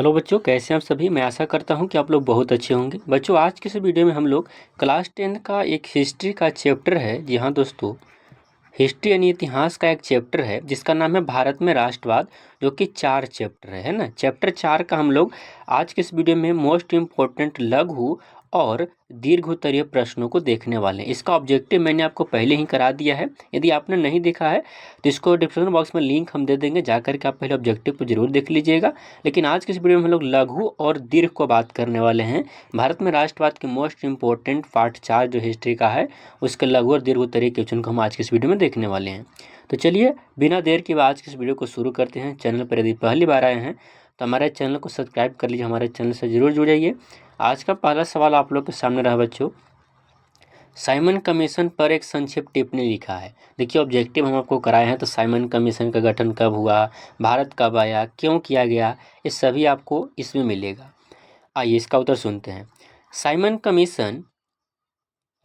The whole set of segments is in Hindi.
हेलो बच्चों, कैसे हैं आप सभी। मैं आशा करता हूं कि आप लोग बहुत अच्छे होंगे। बच्चों, आज के इस वीडियो में हम लोग क्लास 10 का एक हिस्ट्री का चैप्टर है। जी हाँ दोस्तों, हिस्ट्री यानी इतिहास का एक चैप्टर है जिसका नाम है भारत में राष्ट्रवाद, जो कि 4 चैप्टर है ना। चैप्टर 4 का हम लोग आज के इस वीडियो में मोस्ट इम्पोर्टेंट लघु और दीर्घ उत्तरीय प्रश्नों को देखने वाले हैं। इसका ऑब्जेक्टिव मैंने आपको पहले ही करा दिया है। यदि आपने नहीं देखा है तो इसको डिस्क्रिप्शन बॉक्स में लिंक हम दे देंगे, जाकर के आप पहले ऑब्जेक्टिव को जरूर देख लीजिएगा। लेकिन आज के इस वीडियो में हम लोग लघु और दीर्घ को बात करने वाले हैं। भारत में राष्ट्रवाद के मोस्ट इम्पोर्टेंट पार्ट 4 जो हिस्ट्री का है, उसके लघु और दीर्घ उत्तरीय क्वेश्चन को हम आज के इस वीडियो में देखने वाले हैं। तो चलिए बिना देर के आज के इस वीडियो को शुरू करते हैं। चैनल पर यदि पहली बार आए हैं तो हमारे चैनल को सब्सक्राइब कर लीजिए, हमारे चैनल से जरूर जुड़िए। आज का पहला सवाल आप लोग के सामने रहा बच्चों, साइमन कमीशन पर एक संक्षिप्त टिप्पणी लिखा है। देखिए, ऑब्जेक्टिव हम आपको कराए हैं, तो साइमन कमीशन का गठन कब हुआ, भारत कब आया, क्यों किया गया, ये सभी आपको इसमें मिलेगा। आइए इसका उत्तर सुनते हैं। साइमन कमीशन,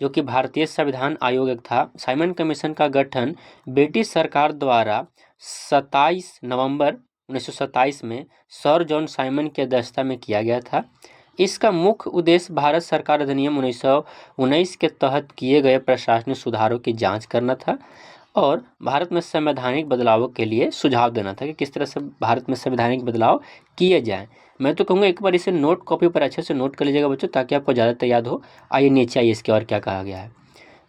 जो कि भारतीय संविधान आयोग एक था, साइमन कमीशन का गठन ब्रिटिश सरकार द्वारा 27 नवंबर 1927 में सर जॉन साइमन की अध्यक्षता में किया गया था। इसका मुख्य उद्देश्य भारत सरकार अधिनियम 1919 के तहत किए गए प्रशासनिक सुधारों की जांच करना था और भारत में संवैधानिक बदलावों के लिए सुझाव देना था कि किस तरह से भारत में संवैधानिक बदलाव किए जाएं। मैं तो कहूँगा एक बार इसे नोट कॉपी पर अच्छे से नोट कर लीजिएगा बच्चों, ताकि आपको ज़्यादातर याद हो। आइए नीचे आइए, इसके और क्या कहा गया है।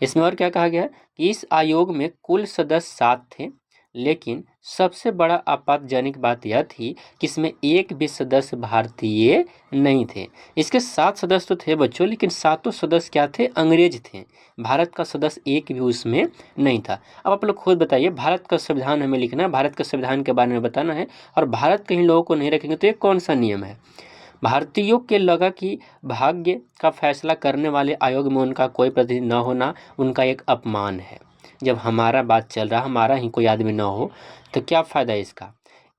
इसमें और क्या कहा गया है कि इस आयोग में कुल सदस्य 7 थे, लेकिन सबसे बड़ा आपत्तिजनक बात यह थी कि इसमें एक भी सदस्य भारतीय नहीं थे। इसके 7 सदस्य तो थे बच्चों, लेकिन सातों सदस्य क्या थे, अंग्रेज थे। भारत का सदस्य एक भी उसमें नहीं था। अब आप लोग खुद बताइए, भारत का संविधान हमें लिखना है, भारत के संविधान के बारे में बताना है, और भारत के इन लोगों को नहीं रखेंगे तो ये कौन सा नियम है। भारतीयों के लगा कि भाग्य का फैसला करने वाले आयोग में उनका कोई प्रतिनिधि न होना उनका एक अपमान है। जब हमारा बात चल रहा, हमारा ही कोई आदमी न हो तो क्या फ़ायदा इसका।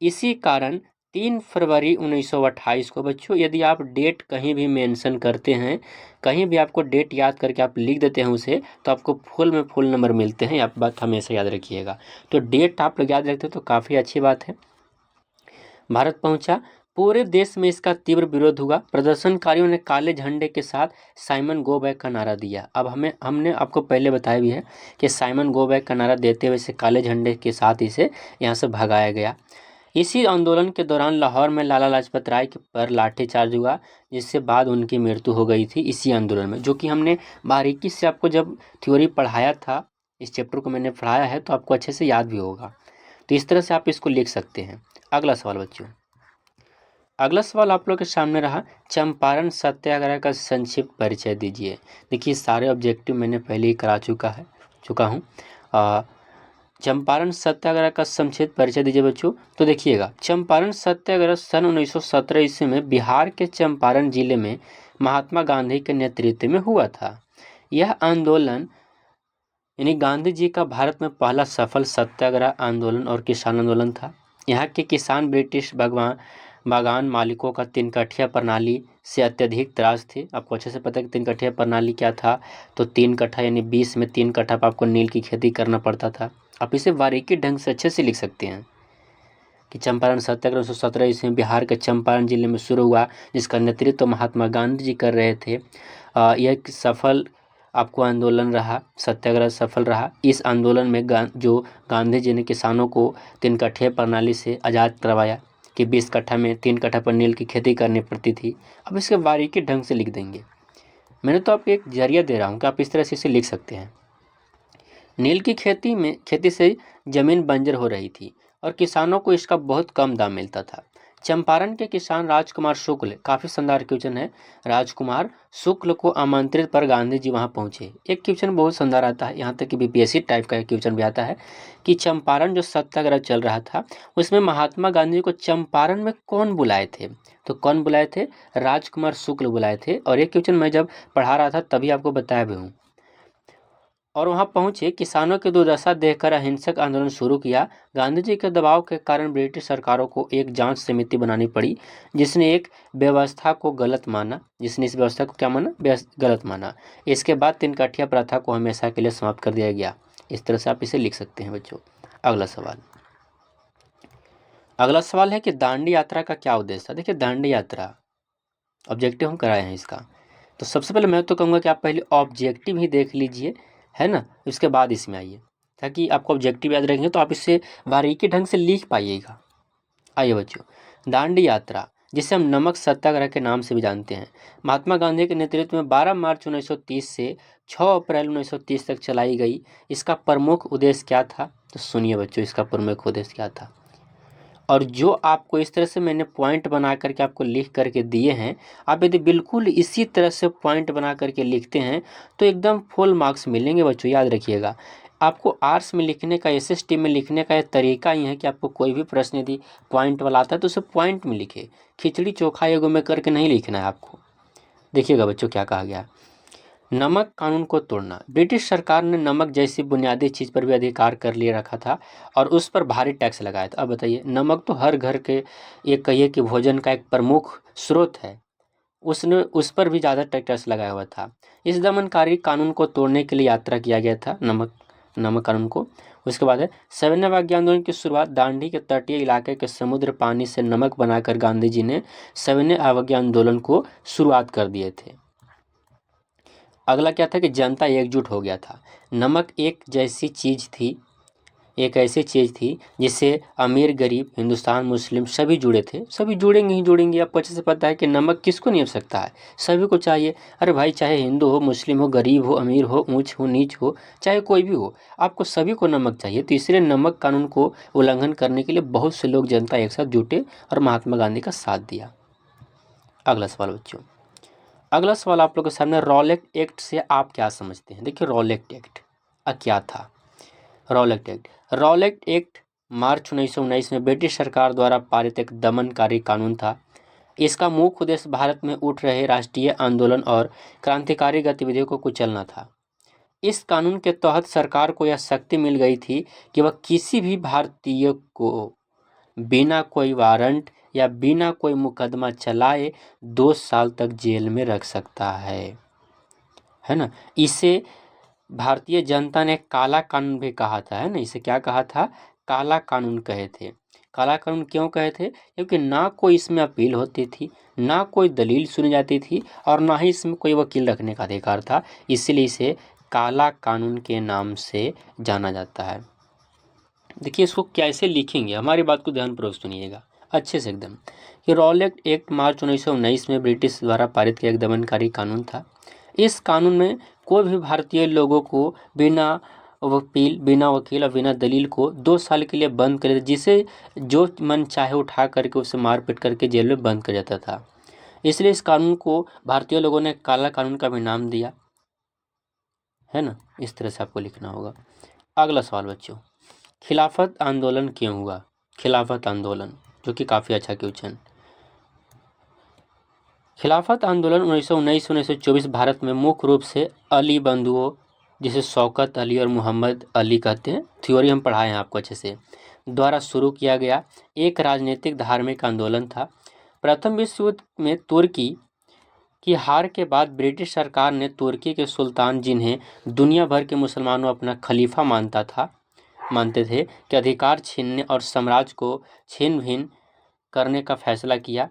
इसी कारण 3 फरवरी 1928 को बच्चों, यदि आप डेट कहीं भी मेंशन करते हैं, कहीं भी आपको डेट याद करके आप लिख देते हैं उसे, तो आपको फुल में फुल नंबर मिलते हैं। आप बात हमेशा याद रखिएगा। तो डेट आप लोग याद रखते हो तो काफ़ी अच्छी बात है। भारत पहुंचा, पूरे देश में इसका तीव्र विरोध हुआ। प्रदर्शनकारियों ने काले झंडे के साथ साइमन गो बैक का नारा दिया। अब हमने आपको पहले बताया भी है कि साइमन गो बैक का नारा देते हुए इसे काले झंडे के साथ इसे यहाँ से भगाया गया। इसी आंदोलन के दौरान लाहौर में लाला लाजपत राय के पर लाठीचार्ज हुआ, जिससे बाद उनकी मृत्यु हो गई थी इसी आंदोलन में, जो कि हमने बारीकी से आपको जब थ्योरी पढ़ाया था, इस चैप्टर को मैंने पढ़ाया है तो आपको अच्छे से याद भी होगा। तो इस तरह से आप इसको लिख सकते हैं। अगला सवाल बच्चों, अगला सवाल आप लोग के सामने रहा, चंपारण सत्याग्रह का संक्षिप्त परिचय दीजिए। देखिए, सारे ऑब्जेक्टिव मैंने पहले ही करा चुका हूँ। चंपारण सत्याग्रह का संक्षिप्त परिचय दीजिए बच्चों। तो देखिएगा, चंपारण सत्याग्रह सन 1917 ईस्वी में बिहार के चंपारण जिले में महात्मा गांधी के नेतृत्व में हुआ था। यह आंदोलन यानी गांधी जी का भारत में पहला सफल सत्याग्रह आंदोलन और किसान आंदोलन था। यहाँ के किसान ब्रिटिश बागान मालिकों का 3 कठिया प्रणाली से अत्यधिक त्रास थे। आपको अच्छे से पता है कि 3 कठिया प्रणाली क्या था। तो 3 कट्ठा यानी 20 में 3 कट्ठा पर आपको नील की खेती करना पड़ता था। आप इसे बारीकी ढंग से अच्छे से लिख सकते हैं कि चंपारण सत्याग्रह 1917 ईस्वी में बिहार के चंपारण जिले में शुरू हुआ, जिसका नेतृत्व महात्मा गांधी जी कर रहे थे। यह एक सफल आपको आंदोलन रहा, सत्याग्रह सफल रहा। इस आंदोलन में जो गांधी जी ने किसानों को 3 कट्ठे प्रणाली से आज़ाद करवाया कि 20 कट्ठा में 3 कट्ठा पर नील की खेती करनी पड़ती थी। अब इसके बारीकी ढंग से लिख देंगे। मैंने तो आपको एक जरिया दे रहा हूँ कि आप इस तरह से इसे लिख सकते हैं। नील की खेती से जमीन बंजर हो रही थी और किसानों को इसका बहुत कम दाम मिलता था। चंपारण के किसान राजकुमार शुक्ल, काफ़ी शानदार क्वेश्चन है, राजकुमार शुक्ल को आमंत्रित पर गांधी जी वहां पहुंचे। एक क्वेश्चन बहुत शानदार आता है, यहाँ तक कि बीपीएससी टाइप का एक क्वेश्चन भी आता है कि चंपारण जो सत्याग्रह चल रहा था उसमें महात्मा गांधी को चंपारण में कौन बुलाए थे। तो कौन बुलाए थे, राजकुमार शुक्ल बुलाए थे। और एक क्वेश्चन मैं जब पढ़ा रहा था तभी आपको बताया भी हूँ। और वहां पहुंचे, किसानों की दुर्दशा देखकर अहिंसक आंदोलन शुरू किया। गांधी जी के दबाव के कारण ब्रिटिश सरकारों को एक जांच समिति बनानी पड़ी, जिसने इस व्यवस्था को क्या माना, गलत माना। इसके बाद 3 कठिया प्रथा को हमेशा के लिए समाप्त कर दिया गया। इस तरह से आप इसे लिख सकते हैं बच्चों। अगला सवाल, अगला सवाल है कि दांडी यात्रा का क्या उद्देश्य था। देखिए दांडी यात्रा ऑब्जेक्टिव हम कराए हैं इसका, तो सबसे पहले मैं तो कहूँगा कि आप पहले ऑब्जेक्टिव ही देख लीजिए, है ना, उसके बाद इसमें आइए, ताकि आपको ऑब्जेक्टिव याद रखेंगे तो आप इससे बारीकी ढंग से लिख पाइएगा। आइए बच्चों, दांडी यात्रा जिसे हम नमक सत्याग्रह के नाम से भी जानते हैं, महात्मा गांधी के नेतृत्व में 12 मार्च 1930 से 6 अप्रैल 1930 तक चलाई गई। इसका प्रमुख उद्देश्य क्या था, तो सुनिए बच्चों, इसका प्रमुख उद्देश्य क्या था। और जो आपको इस तरह से मैंने पॉइंट बना करके आपको लिख करके दिए हैं, आप यदि बिल्कुल इसी तरह से पॉइंट बना करके लिखते हैं तो एकदम फुल मार्क्स मिलेंगे बच्चों, याद रखिएगा। आपको आर्ट्स में लिखने का, एसएसटी में लिखने का ये तरीका ही है कि आपको कोई भी प्रश्न यदि पॉइंट वाला आता है तो उसे पॉइंट में लिखे, खिचड़ी चोखा एगो में करके नहीं लिखना है आपको। देखिएगा बच्चों क्या कहा गया, नमक कानून को तोड़ना। ब्रिटिश सरकार ने नमक जैसी बुनियादी चीज़ पर भी अधिकार कर लिए रखा था और उस पर भारी टैक्स लगाया था। अब बताइए, नमक तो हर घर के, ये कहिए कि भोजन का एक प्रमुख स्रोत है, उसने उस पर भी ज़्यादा टैक्स लगाया हुआ था। इस दमनकारी कानून को तोड़ने के लिए यात्रा किया गया था, नमक कानून को। उसके बाद है सविनय अवज्ञा आंदोलन की शुरुआत। दांडी के तटीय इलाके के समुद्र पानी से नमक बनाकर गांधी जी ने सविनय अवज्ञा आंदोलन को शुरुआत कर दिए थे। अगला क्या था कि जनता एकजुट हो गया था। नमक एक ऐसी चीज़ थी जिससे अमीर गरीब, हिंदुस्तान मुस्लिम सभी जुड़े थे, सभी जुड़ेंगे ही जुड़ेंगे। आपको अच्छे से पता है कि नमक किसको नहीं हो सकता है, सभी को चाहिए। अरे भाई, चाहे हिंदू हो, मुस्लिम हो, गरीब हो, अमीर हो, ऊंच हो, नीच हो, चाहे कोई भी हो, आपको सभी को नमक चाहिए। तो इसलिए नमक कानून को उल्लंघन करने के लिए बहुत से लोग, जनता एक साथ जुटे और महात्मा गांधी का साथ दिया। अगला सवाल बच्चों, अगला सवाल आप लोग के सामने, रॉलेट एक्ट से आप क्या समझते हैं। देखिए रॉलेट एक्ट क्या था। रॉलेट एक्ट मार्च 1919 में ब्रिटिश सरकार द्वारा पारित एक दमनकारी कानून था। इसका मुख्य उद्देश्य भारत में उठ रहे राष्ट्रीय आंदोलन और क्रांतिकारी गतिविधियों को कुचलना था। इस कानून के तहत सरकार को यह शक्ति मिल गई थी कि वह किसी भी भारतीय को बिना कोई वारंट या बिना कोई मुकदमा चलाए 2 साल तक जेल में रख सकता है ना। इसे भारतीय जनता ने काला कानून भी कहा था, है ना। इसे क्या कहा था, काला कानून कहे थे। काला कानून क्यों कहे थे, क्योंकि ना कोई इसमें अपील होती थी, ना कोई दलील सुनी जाती थी और ना ही इसमें कोई वकील रखने का अधिकार था। इसलिए इसे काला कानून के नाम से जाना जाता है। देखिए इसको कैसे लिखेंगे, हमारी बात को ध्यानपूर्वक सुनिएगा अच्छे से एकदम। कि रॉलेट एक्ट मार्च 1919 में ब्रिटिश द्वारा पारित किया एक दमनकारी कानून था। इस कानून में कोई भी भारतीय लोगों को बिना वकील और बिना दलील को 2 साल के लिए बंद कर, जिसे जो मन चाहे उठा करके उसे मारपीट करके जेल में बंद कर जाता था। इसलिए इस कानून को भारतीय लोगों ने काला कानून का भी नाम दिया, है ना। इस तरह से आपको लिखना होगा। अगला सवाल बच्चों, खिलाफत आंदोलन क्यों हुआ। खिलाफत आंदोलन, जो कि काफ़ी अच्छा क्वेश्चन। खिलाफत आंदोलन 1919-1924 भारत में मुख्य रूप से अली बंधुओं, जिसे शौकत अली और मोहम्मद अली कहते हैं, थ्योरी हम पढ़ाए हैं आपको अच्छे से, द्वारा शुरू किया गया एक राजनीतिक धार्मिक आंदोलन था। प्रथम विश्व युद्ध में तुर्की की हार के बाद ब्रिटिश सरकार ने तुर्की के सुल्तान, जिन्हें दुनिया भर के मुसलमानों अपना खलीफा मानते थे, के अधिकार छीनने और साम्राज्य को छिन्न भिन्न करने का फैसला किया।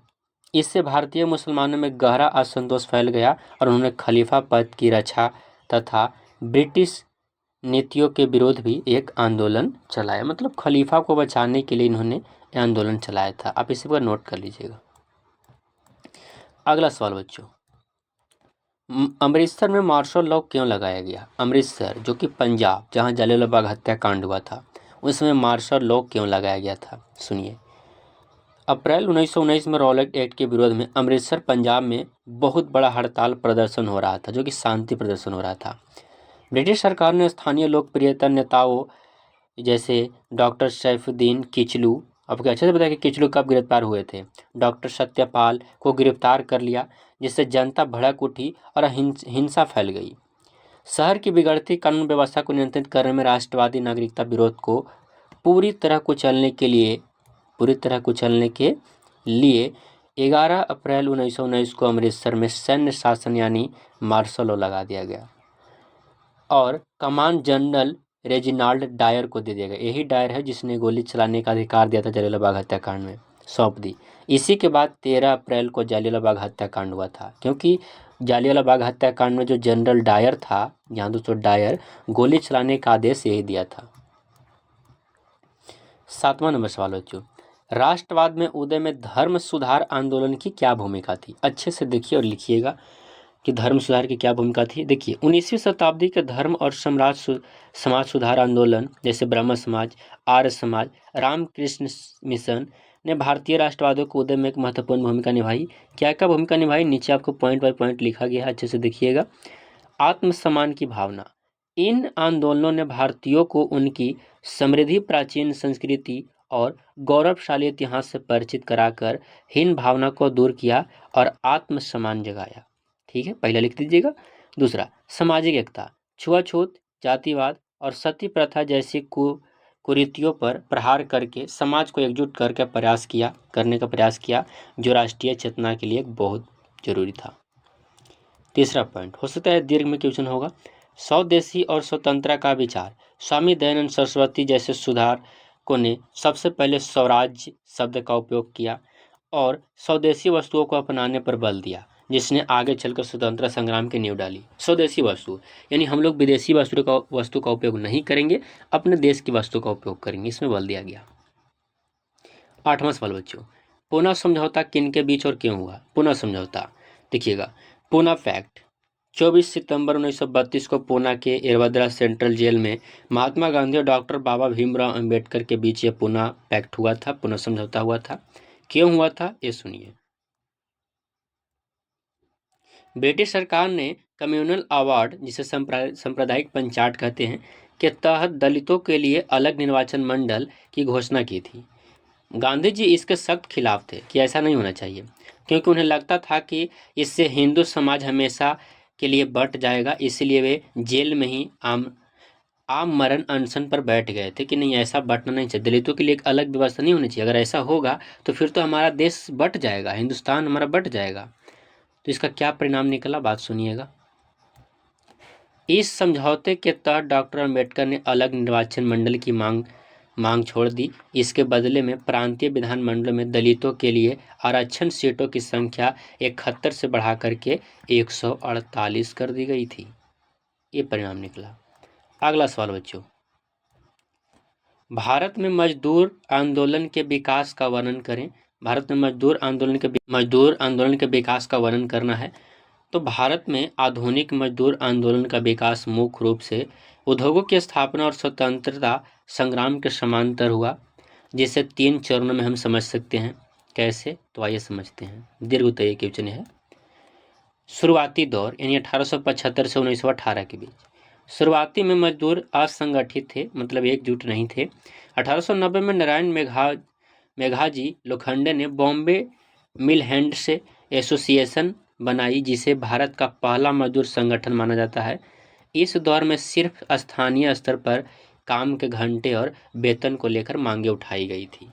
इससे भारतीय मुसलमानों में गहरा असंतोष फैल गया और उन्होंने खलीफा पद की रक्षा तथा ब्रिटिश नीतियों के विरोध भी एक आंदोलन चलाया। मतलब खलीफा को बचाने के लिए इन्होंने आंदोलन चलाया था। आप इसी पर नोट कर लीजिएगा। अगला सवाल बच्चों, अमृतसर में मार्शल लॉ क्यों लगाया गया। अमृतसर जो कि पंजाब, जहां जलियांवाला बाग हत्याकांड हुआ था, उसमें मार्शल लॉ क्यों लगाया गया था, सुनिए। अप्रैल 1919 में रॉलेट एक्ट के विरोध में अमृतसर पंजाब में बहुत बड़ा हड़ताल प्रदर्शन हो रहा था, जो कि शांति प्रदर्शन हो रहा था। ब्रिटिश सरकार ने स्थानीय लोकप्रियता नेताओं जैसे डॉक्टर सैफुद्दीन किचलू, आपको अच्छे से पता है कि किचलू कब गिरफ्तार हुए थे, डॉक्टर सत्यपाल को गिरफ्तार कर लिया, जिससे जनता भड़क उठी और हिंसा फैल गई। शहर की बिगड़ती कानून व्यवस्था को नियंत्रित करने में राष्ट्रवादी नागरिकता विरोध को पूरी तरह कुचलने के लिए 11 अप्रैल 1919 को अमृतसर में सैन्य शासन यानी मार्शल लॉ लगा दिया गया और कमांड जनरल रेजिनाल्ड डायर को दे दिया गया। यही डायर है जिसने गोली चलाने का अधिकार दिया था जलियांवाला बाग हत्याकांड में, सौंप दी। इसी के बाद 13 अप्रैल को जलियांवाला बाग हत्याकांड हुआ था, क्योंकि जलियांवाला बाग हत्याकांड में जो जनरल डायर था, यहाँ दोस्तों डायर, गोली चलाने का आदेश यही दिया था। 7वां नंबर सवाल बच्चों, राष्ट्रवाद में उदय में धर्म सुधार आंदोलन की क्या भूमिका थी? अच्छे से देखिए और लिखिएगा कि धर्म सुधार की क्या भूमिका थी। देखिए 19वीं शताब्दी के धर्म और समाज सुधार आंदोलन जैसे ब्रह्म समाज, आर्य समाज, रामकृष्ण मिशन ने भारतीय राष्ट्रवादियों को उदय में एक महत्वपूर्ण भूमिका निभाई। क्या क्या भूमिका निभाई, नीचे आपको पॉइंट बाय पॉइंट लिखा गया है, अच्छे से देखिएगा। आत्मसम्मान की भावना, इन आंदोलनों ने भारतीयों को उनकी समृद्धि, प्राचीन संस्कृति और गौरवशाली इतिहास से परिचित कराकर हीन भावना को दूर किया और आत्मसम्मान जगाया। ठीक है, पहला लिख दीजिएगा। दूसरा, सामाजिक एकता, छुआछूत, जातिवाद और सती प्रथा जैसी कुरीतियों पर प्रहार करके समाज को एकजुट करने का प्रयास किया, जो राष्ट्रीय चेतना के लिए बहुत जरूरी था। तीसरा पॉइंट, हो सकता है दीर्घ में क्वेश्चन होगा, स्वदेशी और स्वतंत्रता का विचार, स्वामी दयानंद सरस्वती जैसे सुधारकों ने सबसे पहले स्वराज्य शब्द का उपयोग किया और स्वदेशी वस्तुओं को अपनाने पर बल दिया, जिसने आगे चलकर स्वतंत्रता संग्राम की नींव डाली। स्वदेशी वस्तु यानी हम लोग विदेशी वस्तु का उपयोग नहीं करेंगे, अपने देश की वस्तु का उपयोग करेंगे, इसमें बल दिया गया। 8वां सवाल बच्चों, पूना समझौता किनके बीच और क्यों हुआ? पूना समझौता, देखिएगा, पूना फैक्ट, 24 सितंबर 1932 को पूना के इरवद्रा सेंट्रल जेल में महात्मा गांधी और डॉक्टर बाबा भीमराव अंबेडकर के बीच यह पूना पैक्ट हुआ था, पूना समझौता हुआ था। क्यों हुआ था ये सुनिए। ब्रिटिश सरकार ने कम्युनल अवार्ड, जिसे सांप्रदायिक पंचायत कहते हैं, के तहत दलितों के लिए अलग निर्वाचन मंडल की घोषणा की थी। गांधी जी इसके सख्त खिलाफ थे कि ऐसा नहीं होना चाहिए, क्योंकि उन्हें लगता था कि इससे हिंदू समाज हमेशा के लिए बंट जाएगा। इसलिए वे जेल में ही आम मरण अनशन पर बैठ गए थे कि नहीं, ऐसा बंटना नहीं चाहिए, दलितों के लिए एक अलग व्यवस्था नहीं होनी चाहिए। अगर ऐसा होगा तो फिर तो हमारा देश बंट जाएगा, हिंदुस्तान हमारा बंट जाएगा। तो इसका क्या परिणाम निकला, बात सुनिएगा। इस समझौते के तहत डॉक्टर अंबेडकर ने अलग निर्वाचन मंडल की मांग छोड़ दी। इसके बदले में प्रांतीय विधानमंडलों में दलितों के लिए आरक्षण सीटों की संख्या 71 से बढ़ा करके 148 कर दी गई थी। ये परिणाम निकला। अगला सवाल बच्चों, भारत में मजदूर आंदोलन के विकास का वर्णन करें। भारत में मजदूर आंदोलन के विकास का वर्णन करना है। तो भारत में आधुनिक मजदूर आंदोलन का विकास मुख्य रूप से उद्योगों की स्थापना और स्वतंत्रता संग्राम के समांतर हुआ, जिसे 3 चरणों में हम समझ सकते हैं। कैसे, तो आइए समझते हैं। दीर्घ उत्तरीय क्वेश्चन है। शुरुआती दौर यानी 1875 से 1918 के बीच, शुरुआती में मजदूर असंगठित थे, मतलब एकजुट नहीं थे। 1890 में नारायण मेघाजी लोखंडे ने बॉम्बे मिल हैंड्स एसोसिएशन बनाई, जिसे भारत का पहला मजदूर संगठन माना जाता है। इस दौर में सिर्फ स्थानीय स्तर पर काम के घंटे और वेतन को लेकर मांगे उठाई गई थी,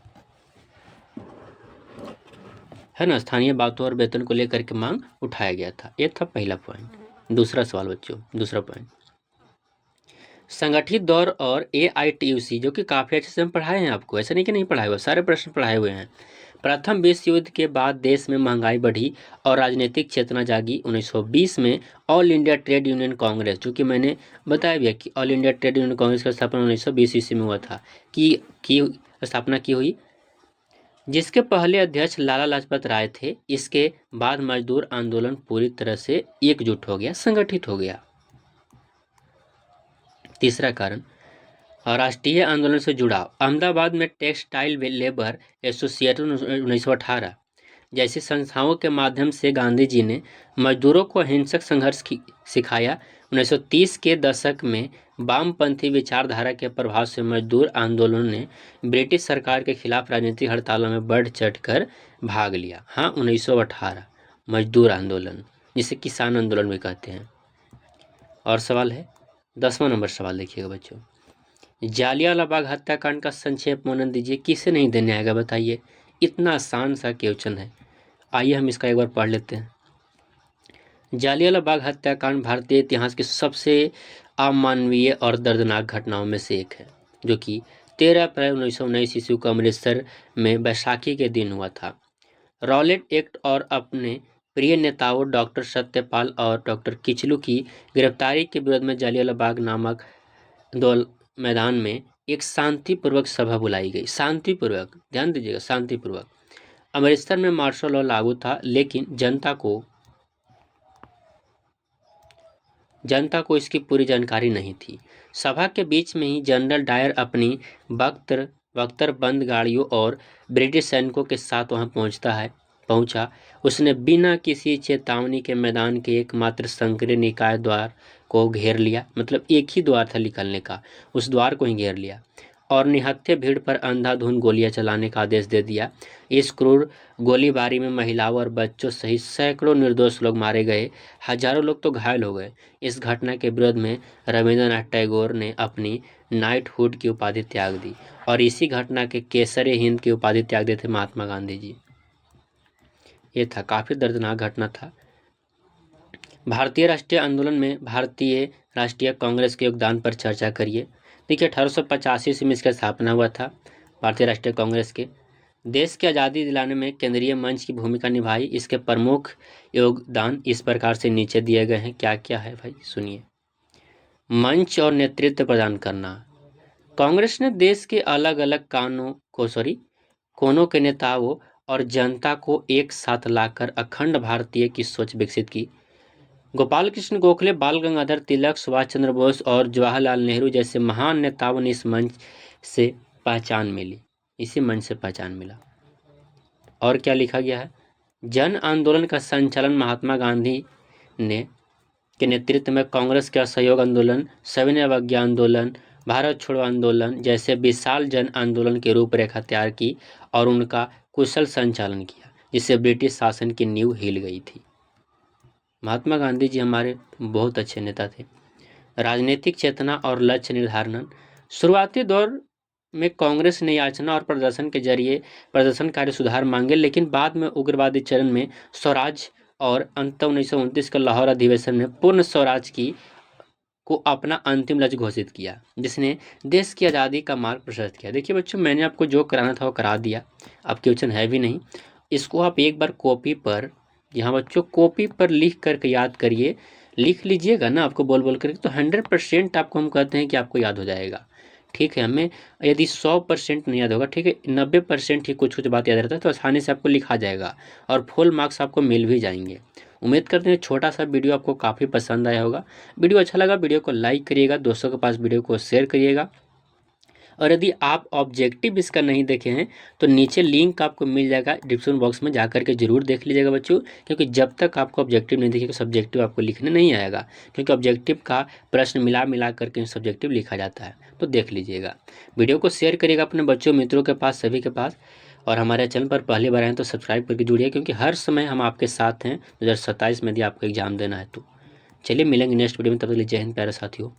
है ना, स्थानीय बातों और वेतन को लेकर के मांग उठाया गया था। ये था पहला पॉइंट। दूसरा सवाल बच्चों, दूसरा पॉइंट, संगठित दौर और AITUC, जो कि काफ़ी अच्छे से हम पढ़ाए हैं आपको, ऐसा नहीं कि नहीं पढ़ाए हुए, सारे प्रश्न पढ़ाए हुए हैं। प्रथम विश्व युद्ध के बाद देश में महंगाई बढ़ी और राजनीतिक चेतना जागी। 1920 में all India trade union Congress, जो कि मैंने बताया भी है कि all India trade union Congress का स्थापना 1920 ईस्वी में हुआ था, की स्थापना की हुई, जिसके पहले अध्यक्ष लाला लाजपत राय थे। इसके बाद मजदूर आंदोलन पूरी तरह से एकजुट हो गया, संगठित हो गया। तीसरा कारण, राष्ट्रीय आंदोलन से जुड़ाव, अहमदाबाद में टेक्सटाइल लेबर एसोसिएशन 1918 जैसी संस्थाओं के माध्यम से गांधी जी ने मजदूरों को अहिंसक संघर्ष सिखाया। 1930 के दशक में वामपंथी विचारधारा के प्रभाव से मजदूर आंदोलन ने ब्रिटिश सरकार के खिलाफ राजनीतिक हड़तालों में बढ़ चढ़कर भाग लिया। हाँ, 1918 मजदूर आंदोलन, जिसे किसान आंदोलन भी कहते हैं। और सवाल है 10वां नंबर सवाल, देखिएगा बच्चों, जालियांवाला बाग हत्याकांड का संक्षेप वर्णन दीजिए। किसे नहीं देने आएगा बताइए, इतना आसान सा क्वेश्चन है। आइए हम इसका एक बार पढ़ लेते हैं। जालियांवाला बाग हत्याकांड भारतीय इतिहास की सबसे अमानवीय और दर्दनाक घटनाओं में से एक है, जो कि 13 अप्रैल 1919 ईस्वी को अमृतसर में बैसाखी के दिन हुआ था। रॉलेट एक्ट और अपने प्रिय नेताओं डॉक्टर सत्यपाल और डॉक्टर किचलू की गिरफ्तारी के विरोध में जालियांवाला बाग नामक दौल मैदान में एक शांतिपूर्वक सभा बुलाई गई। शांतिपूर्वक, ध्यान दीजिएगा, शांतिपूर्वक। अमृतसर में मार्शल लॉ लागू था, लेकिन जनता को इसकी पूरी जानकारी नहीं थी। सभा के बीच में ही जनरल डायर अपनी बख्तरबंद गाड़ियों और ब्रिटिश सैनिकों के साथ वहां पहुंचा। उसने बिना किसी चेतावनी के मैदान के एकमात्र संकीर्ण निकाय द्वार को घेर लिया। मतलब एक ही द्वार था निकलने का, उस द्वार को ही घेर लिया और निहत्थे भीड़ पर अंधाधुंध गोलियां चलाने का आदेश दे दिया। इस क्रूर गोलीबारी में महिलाओं और बच्चों सहित सैकड़ों निर्दोष लोग मारे गए, हजारों लोग तो घायल हो गए। इस घटना के विरोध में रविंद्रनाथ टैगोर ने अपनी नाइटहुड की उपाधि त्याग दी और इसी घटना के केसरे हिंद की उपाधि त्याग देते महात्मा गांधी जी। ये था, काफी दर्दनाक घटना था। भारतीय राष्ट्रीय आंदोलन में भारतीय राष्ट्रीय कांग्रेस के योगदान पर चर्चा करिए। देखिए, 1885 ईस्वी में इसका स्थापना हुआ था भारतीय राष्ट्रीय कांग्रेस के। देश की आज़ादी दिलाने में केंद्रीय मंच की भूमिका निभाई। इसके प्रमुख योगदान इस प्रकार से नीचे दिए गए हैं। क्या क्या है भाई, सुनिए। मंच और नेतृत्व प्रदान करना। कांग्रेस ने देश के अलग अलग कोनों के नेताओं और जनता को एक साथ लाकर अखंड भारतीय की सोच विकसित की। गोपाल कृष्ण गोखले, बाल गंगाधर तिलक, सुभाष चंद्र बोस और जवाहरलाल नेहरू जैसे महान नेताओं ने इस मंच से पहचान मिली, इसी मंच से पहचान मिला। और क्या लिखा गया है? जन आंदोलन का संचालन महात्मा गांधी के नेतृत्व में कांग्रेस के असहयोग आंदोलन, सविनय अवज्ञा आंदोलन, भारत छोड़ो आंदोलन जैसे विशाल जन आंदोलन की रूपरेखा तैयार की और उनका कुशल संचालन किया, जिससे ब्रिटिश शासन की नींव हिल गई थी। महात्मा गांधी जी हमारे बहुत अच्छे नेता थे। राजनीतिक चेतना और लक्ष्य निर्धारण। शुरुआती दौर में कांग्रेस ने याचना और प्रदर्शन के जरिए प्रदर्शनकारी सुधार मांगे, लेकिन बाद में उग्रवादी चरण में स्वराज और अंत 1929 के लाहौर अधिवेशन में पूर्ण स्वराज को अपना अंतिम लक्ष्य घोषित किया, जिसने देश की आज़ादी का मार्ग प्रशस्त किया। देखिए बच्चों, मैंने आपको जो कराना था वो करा दिया। अब क्वेश्चन है भी नहीं, इसको आप एक बार कॉपी पर, यहाँ बच्चों कॉपी पर लिख करके याद करिए। लिख लीजिएगा ना आपको बोल बोल करके, तो 100% आपको हम कहते हैं कि आपको याद हो जाएगा। ठीक है, हमें यदि 100% नहीं याद होगा, ठीक है, 90% ही कुछ कुछ बात याद रहता है, तो आसानी से आपको लिखा जाएगा और फुल मार्क्स आपको मिल भी जाएंगे। उम्मीद करते हैं छोटा सा वीडियो आपको काफ़ी पसंद आया होगा। वीडियो अच्छा लगा वीडियो को लाइक करिएगा, दोस्तों के पास वीडियो को शेयर करिएगा। और यदि आप ऑब्जेक्टिव इसका नहीं देखे हैं तो नीचे लिंक आपको मिल जाएगा डिस्क्रिप्शन बॉक्स में, जा करके जरूर देख लीजिएगा बच्चों, क्योंकि जब तक आपको ऑब्जेक्टिव नहीं दिखेगा सब्जेक्टिव आपको लिखने नहीं आएगा, क्योंकि ऑब्जेक्टिव का प्रश्न मिला करके सब्जेक्टिव लिखा जाता है। तो देख लीजिएगा, वीडियो को शेयर करिएगा अपने बच्चों मित्रों के पास, सभी के पास। और हमारे चैनल पर पहली बार आए तो सब्सक्राइब करके जुड़िए, क्योंकि हर समय हम आपके साथ हैं 2027 में यदि आपको एग्जाम देना है तो। चलिए मिलेंगे नेक्स्ट वीडियो में, तब तक के लिए जय हिंद प्यारे साथियों।